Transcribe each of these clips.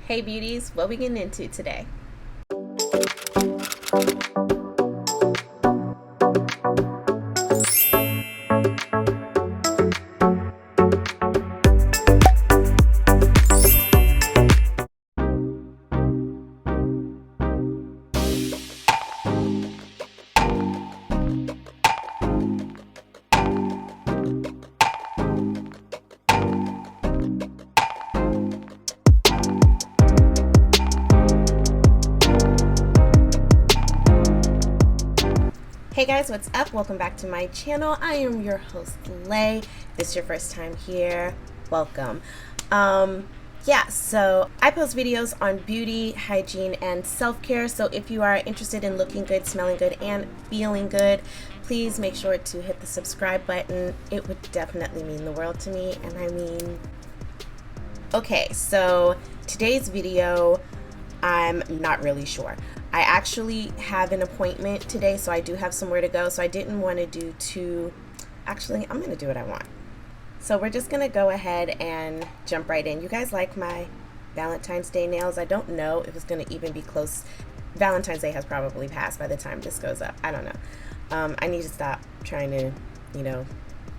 Hey beauties, what we getting into today? Hey guys, what's up? Welcome back to my channel. I am your host, Lay. If this is your first time here, welcome. So I post videos on beauty, hygiene, and self-care. So if you are interested in looking good, smelling good, and feeling good, please make sure to hit the subscribe button. It would definitely mean the world to me. And I mean, okay, so today's video, I'm not really sure. I actually have an appointment today, so I do have somewhere to go. So I didn't want to do too, actually, I'm going to do what I want. So we're just going to go ahead and jump right in. You guys like my Valentine's Day nails? I don't know if it's going to even be close. Valentine's Day has probably passed by the time this goes up. I don't know. I need to stop trying to,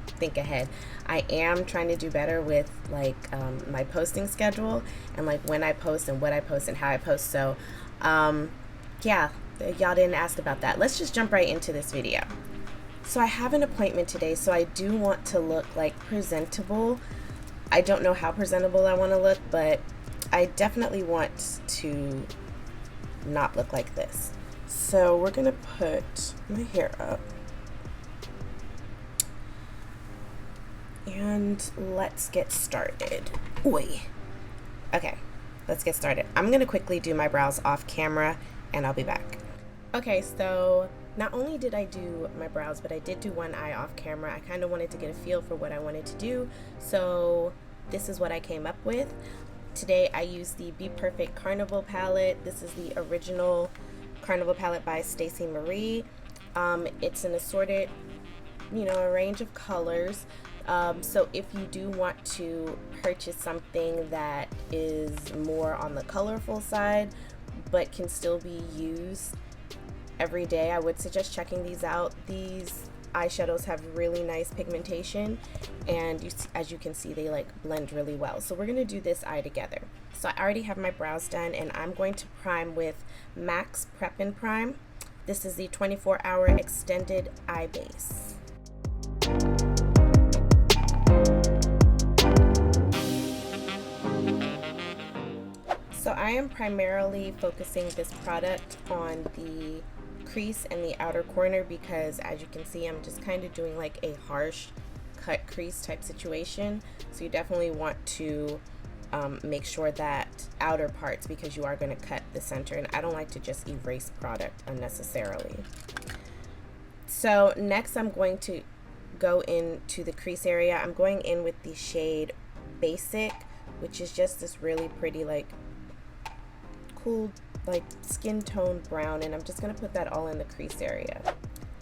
think ahead. I am trying to do better with my posting schedule and like when I post and what I post and how I post. So yeah, y'all didn't ask about that. Let's just jump right into this video. So I have an appointment today, so I do want to look like presentable. I don't know how presentable I want to look, but I definitely want to not look like this. So we're gonna put my hair up and let's get started. Oi. Okay, let's get started. I'm gonna quickly do my brows off camera and I'll be back. Okay, so not only did I do my brows, but I did do one eye off camera. I kind of wanted to get a feel for what I wanted to do, so this is what I came up with. Today I used the BPerfect Carnival palette. This is the original Carnival palette by Stacey Marie. It's an assorted, a range of colors. So if you do want to purchase something that is more on the colorful side but can still be used every day, I would suggest checking these out. These eyeshadows have really nice pigmentation, and as you can see, they blend really well. So we're going to do this eye together. So I already have my brows done, and I'm going to prime with MAC's Prep and Prime. This is the 24-hour extended eye base. So I am primarily focusing this product on the crease and the outer corner because, as you can see, I'm just kind of doing like a harsh cut crease type situation. So you definitely want to make sure that outer parts, because you are going to cut the center, and I don't like to just erase product unnecessarily. So next I'm going to go into the crease area. I'm going in with the shade Basic, which is just this really pretty cool skin tone brown, and I'm just gonna put that all in the crease area.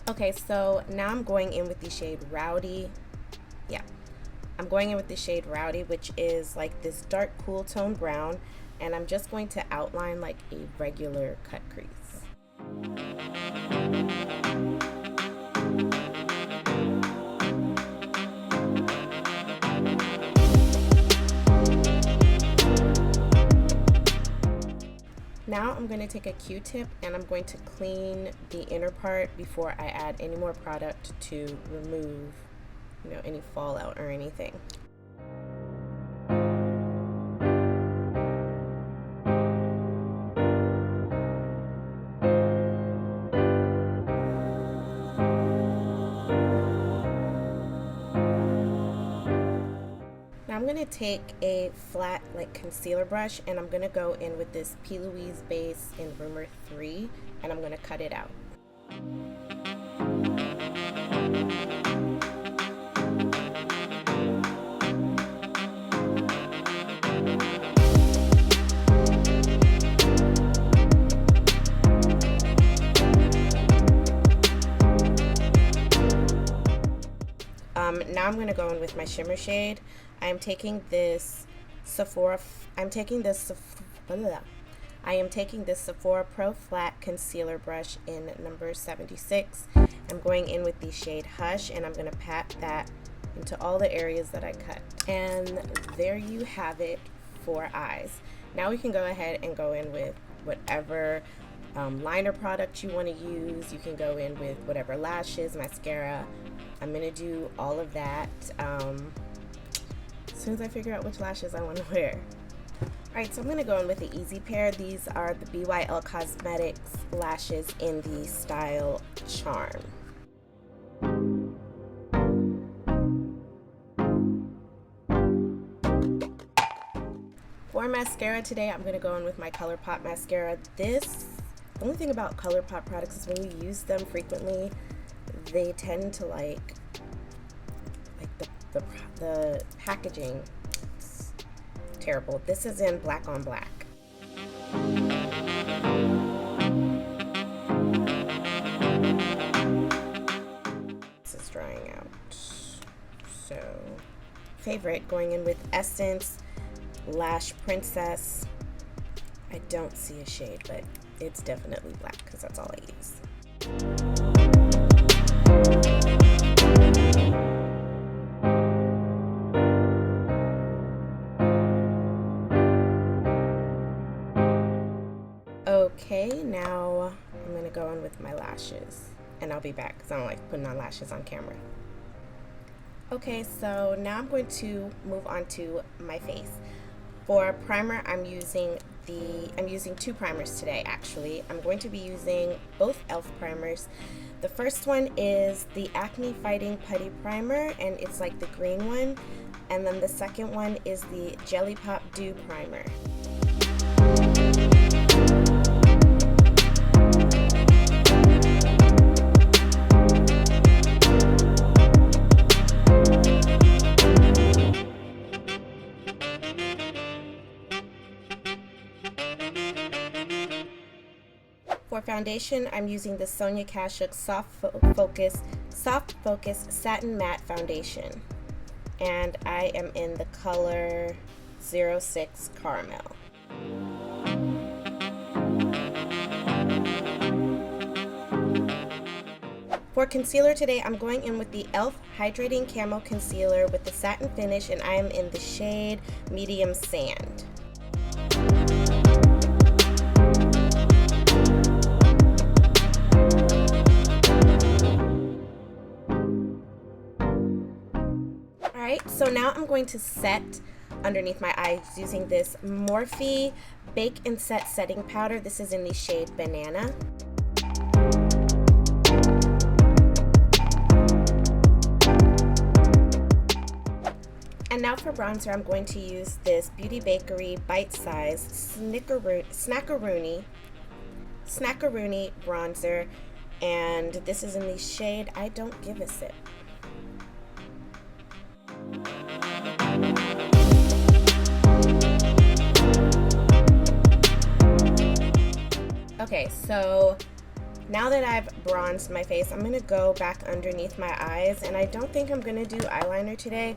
Okay, so now I'm going in with the shade Rowdy. Yeah, I'm going in with the shade Rowdy, which is like this dark cool tone brown, and I'm just going to outline like a regular cut crease. Now I'm going to take a Q-tip and I'm going to clean the inner part before I add any more product to remove, any fallout or anything. I'm going to take a flat concealer brush and I'm going to go in with this P. Louise base in Rumor 3 and I'm going to cut it out. Now I'm going to go in with my shimmer shade. I'm taking this I am taking this Sephora Pro Flat Concealer Brush in number 76. I'm going in with the shade Hush, and I'm going to pat that into all the areas that I cut. And there you have it for eyes. Now we can go ahead and go in with whatever liner product you want to use. You can go in with whatever lashes, mascara. I'm going to do all of that as soon as I figure out which lashes I want to wear. Alright, so I'm going to go in with the Easy Pair. These are the BYL Cosmetics lashes in the style Charm. For mascara today, I'm going to go in with my ColourPop mascara. The only thing about ColourPop products is when you use them frequently, they tend to like the packaging. It's terrible. This is in Black on Black. This is drying out. So, favorite, going in with Essence Lash Princess. I don't see a shade, but it's definitely black because that's all I use. Okay, now I'm going to go in with my lashes, and I'll be back because I don't like putting on lashes on camera. Okay, so now I'm going to move on to my face. For primer, I'm using two primers today actually. I'm going to be using both e.l.f. primers. The first one is the Acne Fighting Putty Primer, and it's like the green one. And then the second one is the Jelly Pop Dew Primer. For foundation, I'm using the Sonia Kashuk Soft Focus Satin Matte Foundation, and I am in the color 06 Carmel. For concealer today, I'm going in with the e.l.f. Hydrating Camo Concealer with the satin finish, and I am in the shade Medium Sand. So now I'm going to set underneath my eyes using this Morphe Bake and Set Setting Powder. This is in the shade Banana. And now for bronzer, I'm going to use this Beauty Bakery Bite Size Snackaroony bronzer, and this is in the shade I Don't Give a Sip. Okay, so now that I've bronzed my face, I'm going to go back underneath my eyes, and I don't think I'm going to do eyeliner today,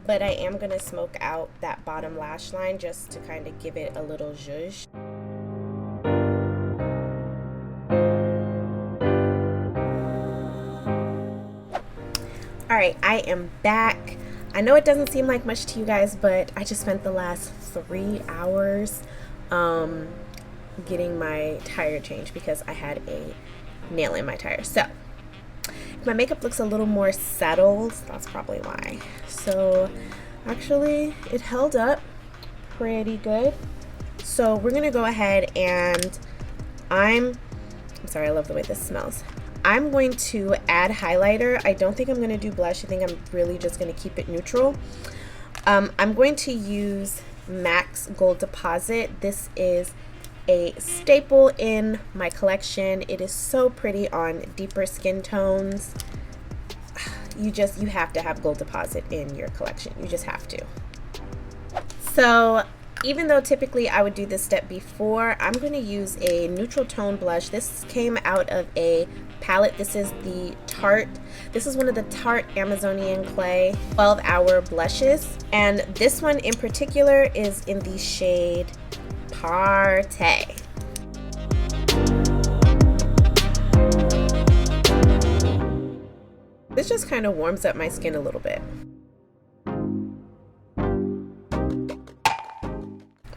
but I am going to smoke out that bottom lash line just to kind of give it a little zhuzh. Alright, I am back. I know it doesn't seem like much to you guys, but I just spent the last 3 hours getting my tire changed because I had a nail in my tire. So my makeup looks a little more settled. That's probably why. So actually it held up pretty good. So we're gonna go ahead and I'm sorry, I love the way this smells. I'm going to add highlighter. I don't think I'm going to do blush. I think I'm really just going to keep it neutral. I'm going to use MAC's Gold Deposit. This is a staple in my collection. It is so pretty on deeper skin tones. You have to have Gold Deposit in your collection. You just have to. So even though typically I would do this step before, I'm going to use a neutral tone blush. This came out of a palette. This is the Tarte. This is one of the Tarte Amazonian Clay 12-hour blushes. And this one in particular is in the shade paaarty. This just kind of warms up my skin a little bit.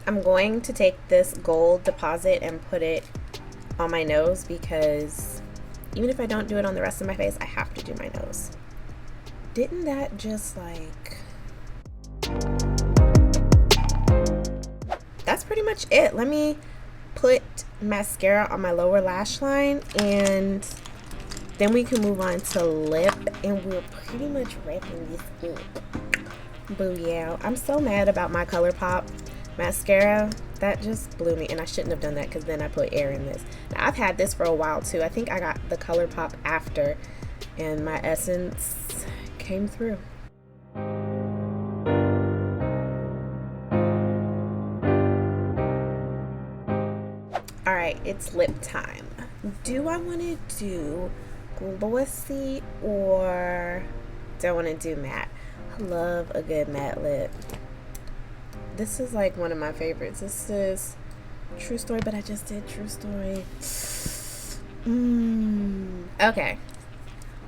I'm going to take this gold deposit and put it on my nose because even if I don't do it on the rest of my face, I have to do my nose. Didn't that just like... That's pretty much it. Let me put mascara on my lower lash line and then we can move on to lip, and we're pretty much wrapping this up. Booyah. I'm so mad about my ColourPop mascara. That just blew me, and I shouldn't have done that because then I put air in this. Now, I've had this for a while too. I think I got the ColourPop after, and my essence came through. Alright, it's lip time. Do I want to do glossy or do I want to do matte? I love a good matte lip. This is like one of my favorites. This is True Story, but I just did True Story. Okay.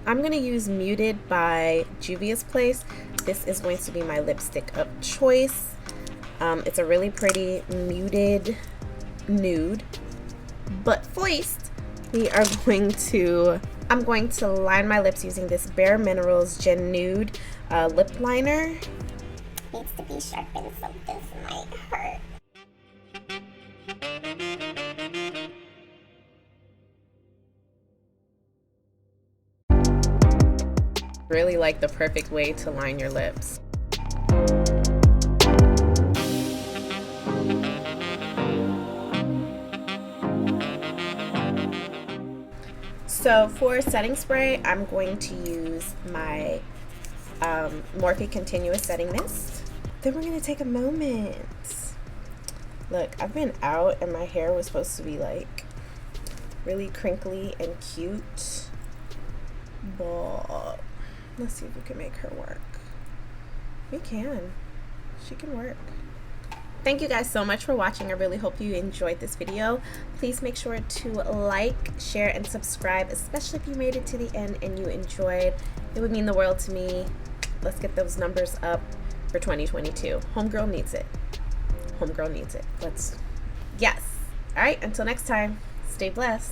I'm going to use Muted by Juvia's Place. This is going to be my lipstick of choice. It's a really pretty muted nude. But first, I'm going to line my lips using this Bare Minerals Gen Nude lip liner. Needs to be sharpened, so this might hurt. Really like the perfect way to line your lips. So for setting spray, I'm going to use my Morphe Continuous Setting Mist. Then we're going to take a moment. Look, I've been out and my hair was supposed to be like really crinkly and cute. But let's see if we can make her work. We can. She can work. Thank you guys so much for watching. I really hope you enjoyed this video. Please make sure to like, share, and subscribe, especially if you made it to the end and you enjoyed. It would mean the world to me. Let's get those numbers up for 2022. Homegirl needs it. Homegirl needs it. Yes. All right, until next time, stay blessed.